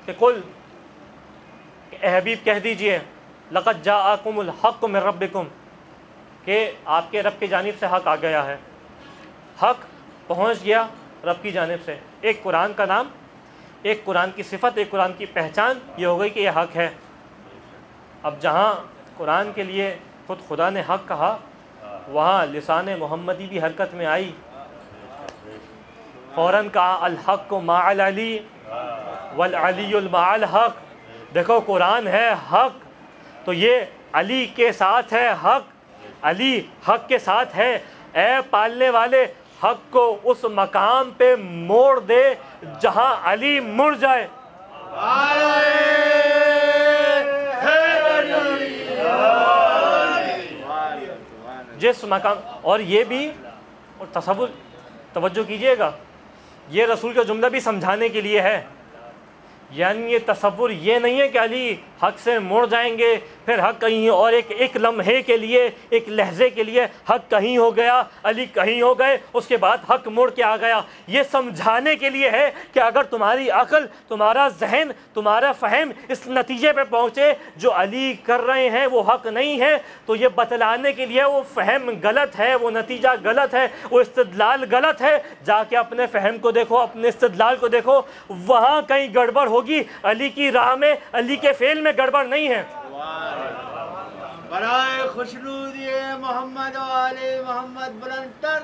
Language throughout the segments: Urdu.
کہ قل، اے حبیب کہہ دیجئے، لقد جاءکم الحق من ربکم، کہ آپ کے رب کی جانب سے حق آ گیا ہے، حق پہنچ گیا رب کی جانب سے۔ ایک قرآن کا نام، ایک قرآن کی صفت، ایک قرآن کی پہچان یہ ہو گئی کہ یہ حق ہے۔ اب جہاں قرآن کے لیے خود خدا نے حق کہا، وہاں لسان محمدی بھی حرکت میں آئی، فوراً کہا الحق مع العلی والعلی مع الحق۔ دیکھو قرآن ہے حق، تو یہ علی کے ساتھ ہے حق، علی حق کے ساتھ ہے۔ اے پالنے والے، حق کو اس مقام پہ موڑ دے جہاں علی مڑ جائے۔ جس مقام، اور یہ بھی اور تصور، توجہ کیجئے گا، یہ رسول کا جملہ بھی سمجھانے کے لیے ہے، یعنی یہ تصور یہ نہیں ہے کہ علی حق سے مڑ جائیں گے، پھر حق کہیں اور ایک لمحے کے لیے، ایک لحظے کے لیے حق کہیں ہو گیا، علی کہیں ہو گئے، اس کے بعد حق مڑ کے آ گیا۔ یہ سمجھانے کے لیے ہے کہ اگر تمہاری عقل، تمہارا ذہن، تمہارا فہم اس نتیجے پہ پہنچے جو علی کر رہے ہیں وہ حق نہیں ہے، تو یہ بتلانے کے لیے وہ فہم غلط ہے، وہ نتیجہ غلط ہے، وہ استدلال غلط ہے۔ جا کے اپنے فہم کو دیکھو، اپنے استدلال کو دیکھو، وہاں کہیں گڑبڑ ہوگی، علی کی راہ میں، علی کے فعل میں گڑبڑ نہیں ہے۔ برائے خوشنودی محمد و آل محمد بلند تر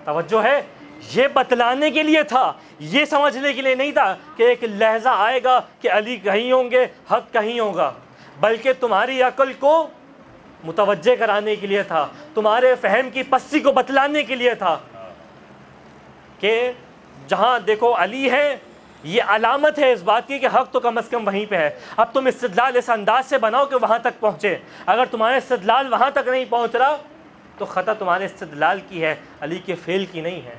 توجہ ہے، یہ بتلانے کے لیے تھا، یہ سمجھنے کے لیے نہیں تھا کہ ایک لحظہ آئے گا کہ علی کہیں ہوں گے، حق کہیں ہوگا، بلکہ تمہاری عقل کو متوجہ کرانے کے لیے تھا، تمہارے فہم کی پستی کو بتلانے کے لیے تھا کہ جہاں دیکھو علی ہے، یہ علامت ہے اس بات کی کہ حق تو کم از کم وہیں پہ ہے۔ اب تم استدلال اس انداز سے بناؤ کہ وہاں تک پہنچے، اگر تمہارا استدلال وہاں تک نہیں پہنچ رہا تو خطا تمہارے استدلال کی ہے، علی کے فعل کی نہیں ہے۔